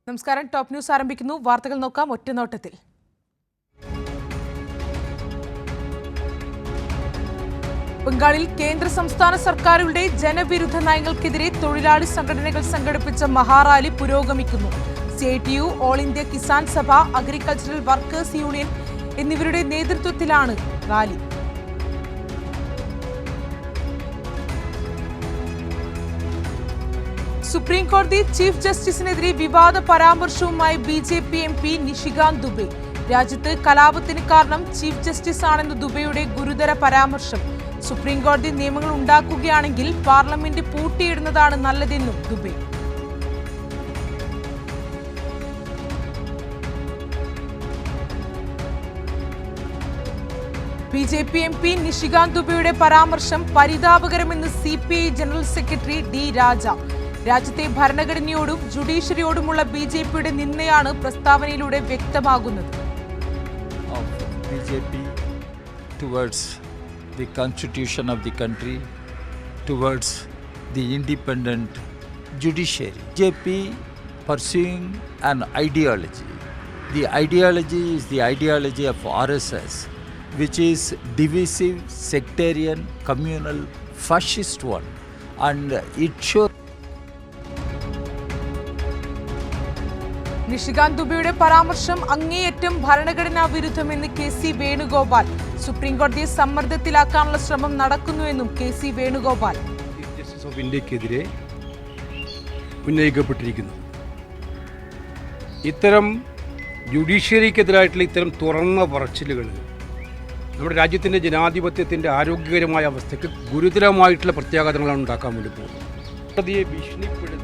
നമസ്കാരം. Top news ആരംഭിക്കുന്നു. വാർത്തകൾ നോക്കാം ഒറ്റനോട്ടത്തിൽ. ബംഗാളിൽ കേന്ദ്ര സംസ്ഥാന സർക്കാരുകളുടെ ജനവിരുദ്ധ നയങ്ങൾക്കെതിരെ തൊഴിലാളി സംഘടനകൾ സംഘടിപ്പിച്ച മഹാറാലി പുരോഗമിക്കുന്നു. CITU, all India Kisan Sabha, agricultural workers union എന്നിവരുടെ നേതൃത്വത്തിലാണ് റാലി. സുപ്രീം കോടതി ചീഫ് ജസ്റ്റിസിനെതിരെ വിവാദ പരാമർശവുമായി BJP MP നിഷികാന്ത് ദുബെ. രാജ്യത്ത് കലാപത്തിന് കാരണം ചീഫ് ജസ്റ്റിസ് ആണെന്ന ദുബെയുടെ ഗുരുതര പരാമർശം. സുപ്രീം കോടതി നിയമങ്ങൾ ഉണ്ടാക്കുകയാണെങ്കിൽ പാർലമെന്റ് പൂട്ടിയിടുന്നതാണ് നല്ലതെന്നും ദുബെ. BJP MP നിഷികാന്ത് ദുബെയുടെ പരാമർശം പരിതാപകരമെന്ന് CPI general secretary D. Raja. രാജ്യത്തെ ഭരണഘടനയോടും ജുഡീഷ്യറിയോടുമുള്ള BJPയുടെ നിന്ദയാണ് പ്രസ്താവനയിലൂടെ വ്യക്തമാകുന്നത്. BJP towards the constitution of the country, towards the independent judiciary. BJP pursuing an ideology. The ideology is the ideology of RSS, which is divisive, sectarian, communal, fascist one, and it shows. Nishikant ദുബെയുടെ പരാമർശം അങ്ങേയറ്റം ഭരണഘടനാ വിരുദ്ധമെന്ന് KC Venugopal. സുപ്രീംകോടതിയെ സമ്മർദ്ദത്തിലാക്കാനുള്ള ശ്രമം നടക്കുന്നുവെന്നും KC Venugopal. Chief justice of ഇന്ത്യക്കെതിരെ ഉന്നയിക്കപ്പെട്ടിരിക്കുന്നു. ഇത്തരം ജുഡീഷ്യറിക്കെതിരായിട്ടുള്ള ഇത്തരം തുറന്ന പറച്ചിലുകൾ നമ്മുടെ രാജ്യത്തിൻ്റെ ജനാധിപത്യത്തിൻ്റെ ആരോഗ്യകരമായ അവസ്ഥയ്ക്ക് ഗുരുതരമായിട്ടുള്ള പ്രത്യാഘാതങ്ങളാണ് ഉണ്ടാക്കാൻ വേണ്ടി പോകുന്നത്. കോടതിയെ ഭീഷണിപ്പെടുത്തി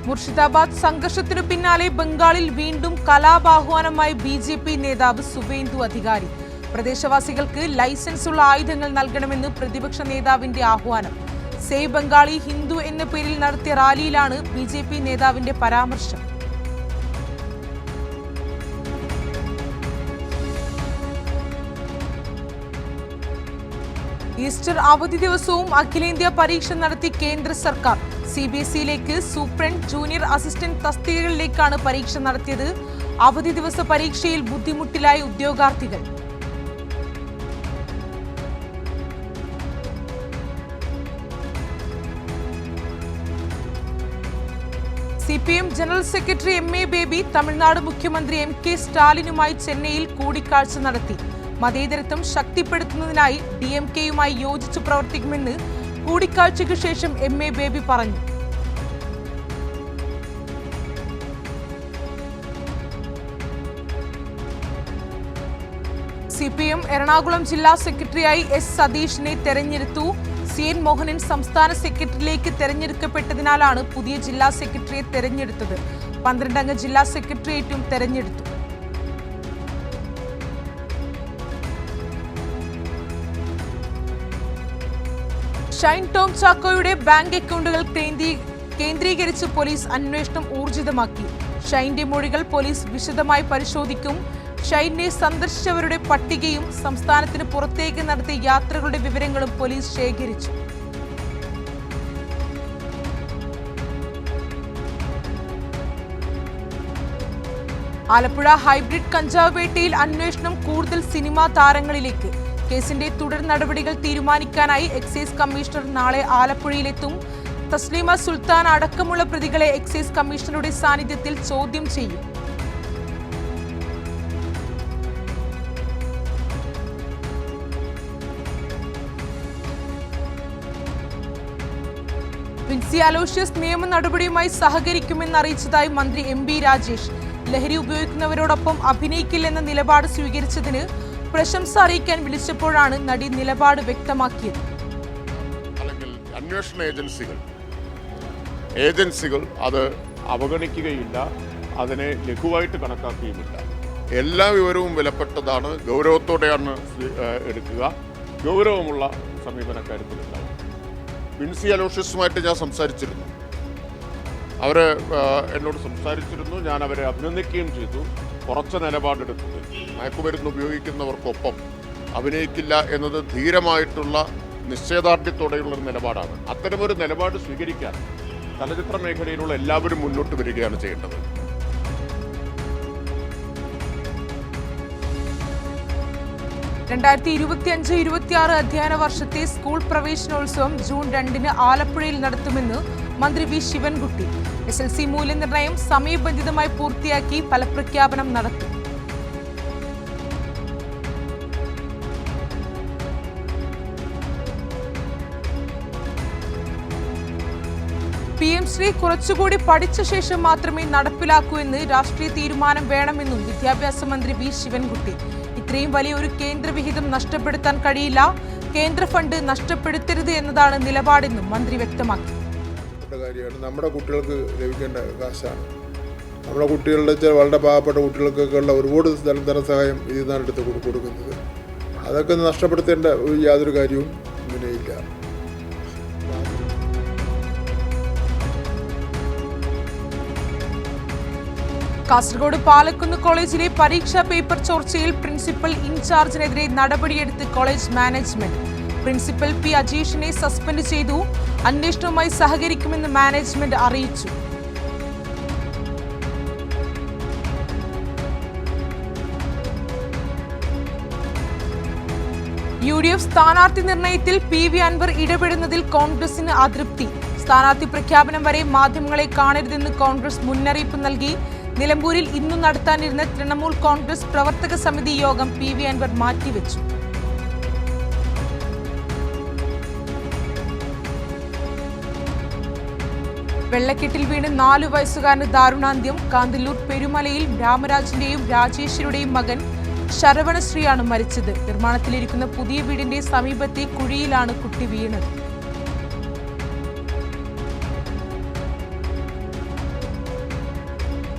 മുർഷിദാബാദ് സംഘർഷത്തിനു പിന്നാലെ ബംഗാളിൽ വീണ്ടും കലാപാഹ്വാനമായി BJP നേതാവ് സുവേന്ദു അധികാരി. പ്രദേശവാസികൾക്ക് ലൈസൻസ് ഉള്ള ആയുധങ്ങൾ നൽകണമെന്ന് പ്രതിപക്ഷ നേതാവിന്റെ ആഹ്വാനം. സേവ് ബംഗാളി ഹിന്ദു എന്ന പേരിൽ നടത്തിയ റാലിയിലാണ് BJP നേതാവിന്റെ പരാമർശം. ഈസ്റ്റർ അവധി ദിവസവും അഖിലേന്ത്യാ പരീക്ഷ നടത്തി കേന്ദ്ര സർക്കാർ. CBSEയിലേക്ക് സൂപ്രണ്ട്, ജൂനിയർ അസിസ്റ്റന്റ് തസ്തികകളിലേക്കാണ് പരീക്ഷ നടത്തിയത്. അവധി ദിവസ പരീക്ഷയിൽ ബുദ്ധിമുട്ടിലായ ഉദ്യോഗാർത്ഥികൾ. CPM general secretary MA baby Tamil Nadu മുഖ്യമന്ത്രി MK സ്റ്റാലിനുമായി ചെന്നൈയിൽ കൂടിക്കാഴ്ച നടത്തി. മതേതരത്വം ശക്തിപ്പെടുത്തുന്നതിനായി DMKയുമായി യോജിച്ചു പ്രവർത്തിക്കുമെന്ന് കൂടിക്കാഴ്ചയ്ക്ക് ശേഷം MA ബേബി പറഞ്ഞു. CPM എറണാകുളം ജില്ലാ സെക്രട്ടറിയായി S. സതീഷിനെ തെരഞ്ഞെടുത്തു. CN മോഹനൻ സംസ്ഥാന സെക്രട്ടറിയിലേക്ക് തെരഞ്ഞെടുക്കപ്പെട്ടതിനാലാണ് പുതിയ ജില്ലാ സെക്രട്ടറിയെ തെരഞ്ഞെടുത്തത്. 12 അംഗ ജില്ലാ സെക്രട്ടേറിയറ്റും തെരഞ്ഞെടുത്തു. ഷൈൻ ടോം ചാക്കോയുടെ ബാങ്ക് അക്കൗണ്ടുകൾ കേന്ദ്രീകരിച്ച് പോലീസ് അന്വേഷണം ഊർജിതമാക്കി. ഷൈന്റെ മൊഴികൾ പോലീസ് വിശദമായി പരിശോധിക്കും. ഷൈനെ സന്ദർശിച്ചവരുടെ പട്ടികയും സംസ്ഥാനത്തിന് പുറത്തേക്ക് നടത്തിയ യാത്രകളുടെ വിവരങ്ങളും പോലീസ് ശേഖരിച്ചു. ആലപ്പുഴ ഹൈബ്രിഡ് കഞ്ചാവ് വേട്ടയിൽ അന്വേഷണം കൂടുതൽ സിനിമാ താരങ്ങളിലേക്ക്. കേസിന്റെ തുടർ നടപടികൾ തീരുമാനിക്കാനായി എക്സൈസ് കമ്മീഷണർ നാളെ ആലപ്പുഴയിലെത്തും. തസ്ലീമ സുൽത്താൻ അടക്കമുള്ള പ്രതികളെ എക്സൈസ് കമ്മീഷണറുടെ സാന്നിധ്യത്തിൽ ചോദ്യം ചെയ്യും. വിൻസി അലോഷ്യസ് നിയമ നടപടിയുമായി സഹകരിക്കുമെന്ന് അറിയിച്ചതായി മന്ത്രി MB രാജേഷ്. ലഹരി ഉപയോഗിക്കുന്നവരോടൊപ്പം അഭിനയിക്കില്ലെന്ന നിലപാട് സ്വീകരിച്ചതിന് പ്രശംസ അറിയിക്കാൻ വിളിച്ചപ്പോഴാണ് നടി നിലപാട് വ്യക്തമാക്കിയത്. അല്ലെങ്കിൽ അന്വേഷണ ഏജൻസികൾ അത് അവഗണിക്കുകയില്ല, അതിനെ ലഘുവായിട്ട് കണക്കാക്കുകയുമില്ല. എല്ലാ വിവരവും വിലപ്പെട്ടതാണ്, ഗൗരവത്തോടെയാണ് എടുക്കുക, ഗൗരവമുള്ള സമീപനക്കാര്യത്തിലുണ്ടാവും. വിൻസി അലോഷ്യസുമായിട്ട് ഞാൻ സംസാരിച്ചിരുന്നു. അവർ എന്നോട് സംസാരിച്ചിരുന്നു. ഞാൻ അവരെ അഭിനന്ദിക്കുകയും ചെയ്തു. ഉറച്ച നിലപാടെടുത്തത് മയക്കുമരുന്ന് ഉപയോഗിക്കുന്നവർക്കൊപ്പം അഭിനയിക്കില്ല എന്നത് ധീരമായിട്ടുള്ള നിശ്ചയദാർഢ്യത്തോടെയുള്ളൊരു നിലപാടാണ്. അത്തരമൊരു നിലപാട് സ്വീകരിക്കാൻ ചലച്ചിത്ര മേഖലയിലുള്ള എല്ലാവരും മുന്നോട്ട് വരികയാണ് ചെയ്യേണ്ടത്. രണ്ടായിരത്തി 25-26 അധ്യയന വർഷത്തെ സ്കൂൾ പ്രവേശനോത്സവം ജൂൺ 2 ആലപ്പുഴയിൽ നടത്തുമെന്ന് മന്ത്രി വി ശിവൻകുട്ടി. SLC മൂല്യനിർണ്ണയം സമയബന്ധിതമായി പൂർത്തിയാക്കി ഫലപ്രഖ്യാപനം നടത്തും. PM ശ്രീ കുറച്ചുകൂടി പഠിച്ച ശേഷം മാത്രമേ നടപ്പിലാക്കൂ എന്ന് രാഷ്ട്രീയ തീരുമാനം വേണമെന്നും വിദ്യാഭ്യാസ മന്ത്രി വി ശിവൻകുട്ടി. ഇത്രയും വലിയ ഒരു കേന്ദ്ര വിഹിതം നഷ്ടപ്പെടുത്താൻ കഴിയില്ല, കേന്ദ്ര ഫണ്ട് നഷ്ടപ്പെടുത്തരുത് എന്നതാണ് നിലപാടെന്നും മന്ത്രി വ്യക്തമാക്കി. നമ്മുടെ കുട്ടികൾക്ക് ലഭിക്കേണ്ട കാശാണ്. നമ്മുടെ കുട്ടികളുടെ വളരെ പാവപ്പെട്ട കുട്ടികൾക്കൊക്കെ ഉള്ള ഒരുപാട് ധനസഹായം ഇതിൽ നിന്നാണ് എടുത്ത് കൊടുക്കുന്നത്. അതൊക്കെ നഷ്ടപ്പെടുത്തേണ്ട യാതൊരു കാര്യവും ഇങ്ങനെയില്ല. കാസർഗോഡ് പാലക്കുന്ന് കോളേജിലെ പരീക്ഷാ പേപ്പർ ചോർച്ചയിൽ പ്രിൻസിപ്പൽ ഇൻചാർജിനെതിരെ നടപടിയെടുത്ത് കോളേജ് മാനേജ്മെന്റ്. പ്രിൻസിപ്പൽ പി അജീഷിനെ സസ്പെൻഡ് ചെയ്തു. അന്വേഷണവുമായി സഹകരിക്കുമെന്ന് മാനേജ്മെന്റ് അറിയിച്ചു. UDF സ്ഥാനാർത്ഥി നിർണയത്തിൽ PV അൻവർ ഇടപെടുന്നതിൽ കോൺഗ്രസിന് അതൃപ്തി. സ്ഥാനാർത്ഥി പ്രഖ്യാപനം വരെ മാധ്യമങ്ങളെ കാണരുതെന്ന് കോൺഗ്രസ് മുന്നറിയിപ്പ് നൽകി. നിലമ്പൂരിൽ ഇന്നു നടത്താനിരുന്ന തൃണമൂൽ കോൺഗ്രസ് പ്രവർത്തക സമിതി യോഗം PV അൻവർ മാറ്റിവെച്ചു. വെള്ളക്കെട്ടിൽ വീണ് 4 വയസ്സുകാരന് ദാരുണാന്ത്യം. കാന്തല്ലൂർ പെരുമലയിൽ രാമരാജിന്റെയും രാജേശ്വരിയുടെയും മകൻ ശരവണശ്രീയാണ് മരിച്ചത്. നിർമ്മാണത്തിലിരിക്കുന്ന പുതിയ വീടിന്റെ സമീപത്തെ കുഴിയിലാണ് കുട്ടി വീണത്.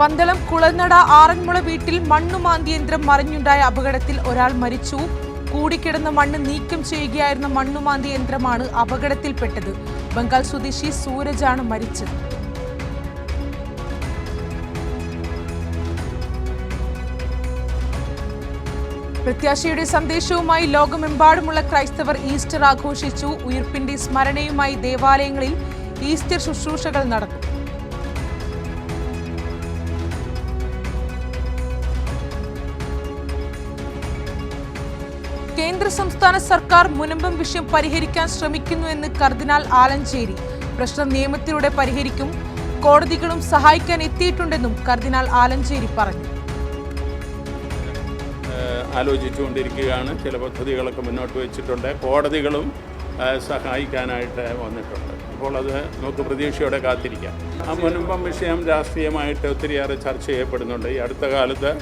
പന്തളം കുളനട ആറന്മുള വീട്ടിൽ മണ്ണുമാന്തി യന്ത്രം മറിഞ്ഞുണ്ടായ അപകടത്തിൽ ഒരാൾ മരിച്ചു. കൂടിക്കിടന്ന മണ്ണ് നീക്കം ചെയ്യുകയായിരുന്ന മണ്ണുമാന്തി യന്ത്രമാണ് അപകടത്തിൽപ്പെട്ടത്. ബംഗാൾ സ്വദേശി സൂരജാണ് മരിച്ചത്. പ്രത്യാശയുടെ സന്ദേശവുമായി ലോകമെമ്പാടുമുള്ള ക്രൈസ്തവർ ഈസ്റ്റർ ആഘോഷിച്ചു. ഉയിർപ്പിന്റെ സ്മരണയുമായി ദേവാലയങ്ങളിൽ ഈസ്റ്റർ ശുശ്രൂഷകൾ നടന്നു. കേന്ദ്ര സംസ്ഥാന സർക്കാർ മുനമ്പം വിഷയം പരിഹരിക്കാൻ ശ്രമിക്കുന്നുവെന്ന് കർദിനാൾ ആലഞ്ചേരി. പ്രശ്നം നിയമത്തിലൂടെ പരിഹരിക്കും, കോടതികളും സഹായിക്കാൻ എത്തിയിട്ടുണ്ടെന്നും കർദിനാൾ ആലഞ്ചേരി പറഞ്ഞു. ആലോചിച്ചുകൊണ്ടിരിക്കുകയാണ്. ചില പദ്ധതികളൊക്കെ മുന്നോട്ട് വെച്ചിട്ടുണ്ട്. കോടതികളും സഹായിക്കാനായിട്ട് വന്നിട്ടുണ്ട്. അപ്പോൾ അത് നമുക്ക് പ്രതീക്ഷയോടെ കാത്തിരിക്കാം. ആ മുനമ്പം വിഷയം രാഷ്ട്രീയമായിട്ട് ഒത്തിരിയേറെ ചർച്ച ചെയ്യപ്പെടുന്നുണ്ട്. ഈ അടുത്ത കാലത്ത്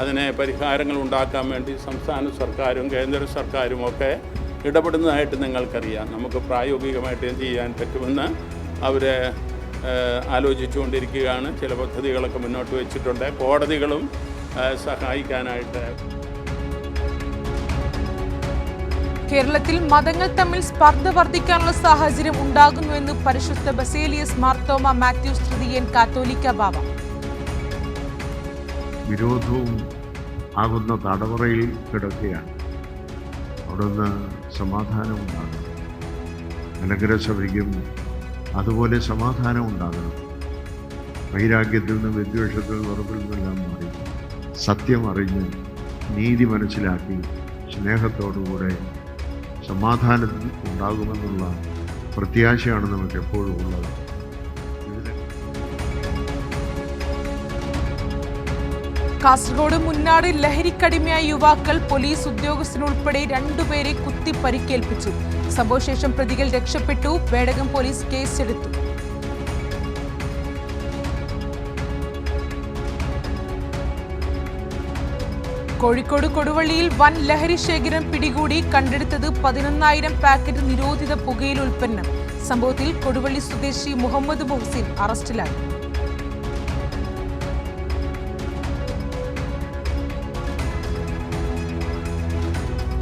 അതിന് പരിഹാരങ്ങൾ ഉണ്ടാക്കാൻ വേണ്ടി സംസ്ഥാന സർക്കാരും കേന്ദ്ര സർക്കാരും ഒക്കെ ഇടപെടുന്നതായിട്ട് നിങ്ങൾക്കറിയാം. നമുക്ക് പ്രായോഗികമായിട്ട് എന്ത് ചെയ്യാൻ പറ്റുമെന്ന് അവർ ആലോചിച്ചുകൊണ്ടിരിക്കുകയാണ്. ചില പദ്ധതികളൊക്കെ മുന്നോട്ട് വെച്ചിട്ടുണ്ട്. കോടതികളും സഹായിക്കാനായിട്ട്. കേരളത്തിൽ മതങ്ങൾ തമ്മിൽ സ്പർദ്ധ വർദ്ധിക്കാനുള്ള സാഹചര്യം ഉണ്ടാകുന്നുവെന്ന് പരിശുദ്ധ ബസേലിയസ് മാർത്തോമ മാത്യൂസ് തൃതീയൻ കാത്തോലിക്ക ബാവ. വിരോധവും ആകുന്ന തടവറയിൽ കിടക്കുകയാണ്. അവിടുന്ന് സമാധാനം ഉണ്ടാകണം. അനുഗ്രഹസഭയ്ക്കും അതുപോലെ സമാധാനം ഉണ്ടാകണം. വൈരാഗ്യത്തിൽ നിന്നും വിദ്വേഷത്തിൽ വെറുപ്പിൽ നിന്നെല്ലാം മാറി സത്യം അറിഞ്ഞ് നീതി മനസ്സിലാക്കി സ്നേഹത്തോടുകൂടെ സമാധാനം ഉണ്ടാകുമെന്നുള്ള പ്രത്യാശയാണ് നമുക്ക് എപ്പോഴും ഉള്ളത്. കാസർഗോഡ് മുന്നാട് ലഹരിക്കടിമയായ യുവാക്കൾ പോലീസ് ഉദ്യോഗസ്ഥനുൾപ്പെടെ 2 പേരെ കുത്തി പരിക്കേൽപ്പിച്ചു. സംഭവശേഷം പ്രതികൾ രക്ഷപ്പെട്ടു. പേടകം പോലീസ് കേസെടുത്തു. കോഴിക്കോട് കൊടുവള്ളിയിൽ വൻ ലഹരി ശേഖരം പിടികൂടി. കണ്ടെടുത്തത് 11,000 പാക്കറ്റ് നിരോധിത പുകയില ഉൽപ്പന്നം. സംഭവത്തിൽ കൊടുവള്ളി സ്വദേശി മുഹമ്മദ് മുഹസിൻ അറസ്റ്റിലായി.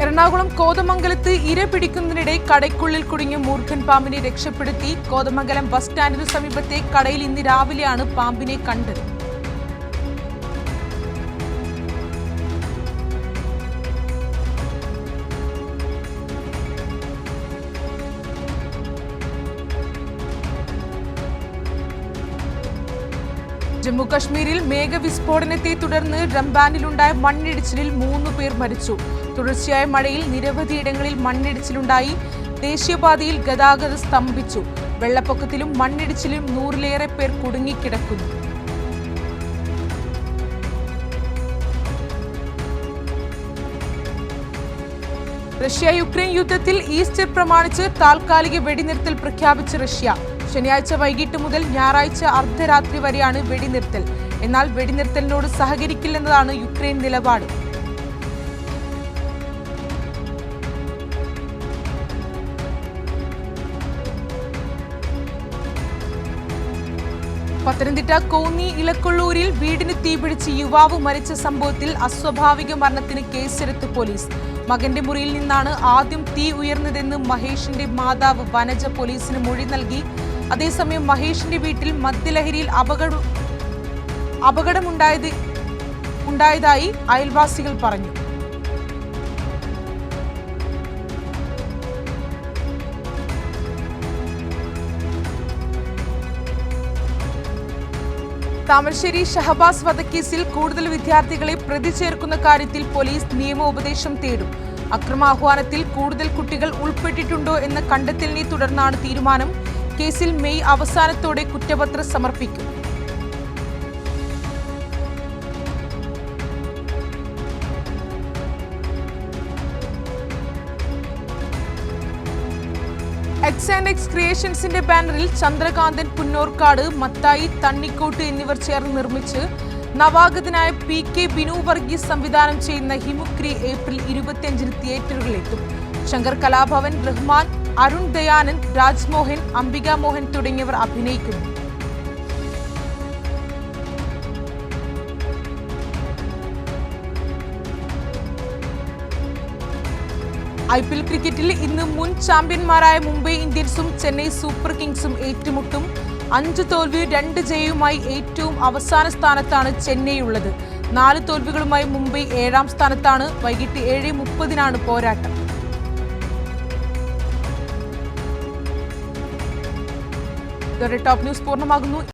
എറണാകുളം കോതമംഗലത്ത് ഇര പിടിക്കുന്നതിനിടെ കടയ്ക്കുള്ളിൽ കുടുങ്ങിയ മൂർഖൻ പാമ്പിനെ രക്ഷപ്പെടുത്തി. കോതമംഗലം ബസ് സ്റ്റാൻഡിനു സമീപത്തെ കടയിൽ ഇന്ന് രാവിലെയാണ് പാമ്പിനെ കണ്ടത്. ജമ്മു കശ്മീരിൽ മേഘവിസ്ഫോടനത്തെ തുടർന്ന് റംബാനിലുണ്ടായ മണ്ണിടിച്ചിലിൽ 3 പേർ മരിച്ചു. തുടർച്ചയായ മഴയിൽ നിരവധിയിടങ്ങളിൽ മണ്ണിടിച്ചിലുണ്ടായി. ദേശീയപാതയിൽ ഗതാഗതം സ്തംഭിച്ചു. വെള്ളപ്പൊക്കത്തിലും മണ്ണിടിച്ചിലും 100-ലേറെ പേർ കുടുങ്ങിക്കിടക്കുന്നു. റഷ്യ യുക്രൈൻ യുദ്ധത്തിൽ ഈസ്റ്റർ പ്രമാണിച്ച് താൽക്കാലിക വെടിനിർത്തൽ പ്രഖ്യാപിച്ച റഷ്യ. ശനിയാഴ്ച വൈകിട്ട് മുതൽ ഞായറാഴ്ച അർദ്ധരാത്രി വരെയാണ് വെടിനിർത്തൽ. എന്നാൽ വെടിനിർത്തലിനോട് സഹകരിക്കില്ലെന്നതാണ് യുക്രൈൻ നിലപാട്. പത്തനംതിട്ട കോന്നി ഇലക്കൊള്ളൂരിൽ വീടിന് തീപിടിച്ച് യുവാവ് മരിച്ച സംഭവത്തിൽ അസ്വാഭാവിക മരണത്തിന് കേസെടുത്ത് പോലീസ്. മകന്റെ മുറിയിൽ നിന്നാണ് ആദ്യം തീ ഉയർന്നതെന്ന് മഹേഷിന്റെ മാതാവ് വനജ പോലീസിന് മൊഴി നൽകി. അതേസമയം മഹേഷിന്റെ വീട്ടിൽ മദ്യലഹരിയിൽ അപകടമുണ്ടായതായി അയൽവാസികൾ പറഞ്ഞു. താമരശ്ശേരി ഷഹബാസ് വധക്കേസിൽ കൂടുതൽ വിദ്യാർത്ഥികളെ പ്രതി ചേർക്കുന്ന കാര്യത്തിൽ പോലീസ് നിയമോപദേശം തേടും. അക്രമാഹ്വാനത്തിൽ കൂടുതൽ കുട്ടികൾ ഉൾപ്പെട്ടിട്ടുണ്ടോ എന്ന കണ്ടെത്തലിനെ തുടർന്നാണ് തീരുമാനം. കേസിൽ മെയ് അവസാനത്തോടെ കുറ്റപത്രം സമർപ്പിക്കും. X&X ക്രിയേഷൻസിന്റെ ബാനറിൽ ചന്ദ്രകാന്തൻ പുന്നോർക്കാട്, മത്തായി തണ്ണിക്കോട്ട് എന്നിവർ ചേർന്ന് നിർമ്മിച്ച് നവാഗതനായ PK ബിനു വർഗീസ് സംവിധാനം ചെയ്യുന്ന ഹിമുക്രി ഏപ്രിൽ 25-ന് തിയേറ്ററുകളിലെത്തും. ശങ്കർ കലാഭവൻ, റഹ്മാൻ, അരുൺ ദയാനന്ദ്, രാജ്മോഹൻ, അംബിക മോഹൻ തുടങ്ങിയവർ അഭിനയിക്കുന്നു. IPL ക്രിക്കറ്റിൽ ഇന്ന് മുൻ ചാമ്പ്യന്മാരായ മുംബൈ ഇന്ത്യൻസും ചെന്നൈ സൂപ്പർ കിങ്സും ഏറ്റുമുട്ടും. 5 തോൽവി 2 ജയവുമായി ഏറ്റവും അവസാന സ്ഥാനത്താണ് ചെന്നൈ ഉള്ളത്. 4 തോൽവികളുമായി മുംബൈ 7-ാം സ്ഥാനത്താണ്. വൈകിട്ട് 7:30-നാണ് പോരാട്ടം. ഇതോടെ ടോപ്പ് ന്യൂസ് പൂർണ്ണമാകുന്നു.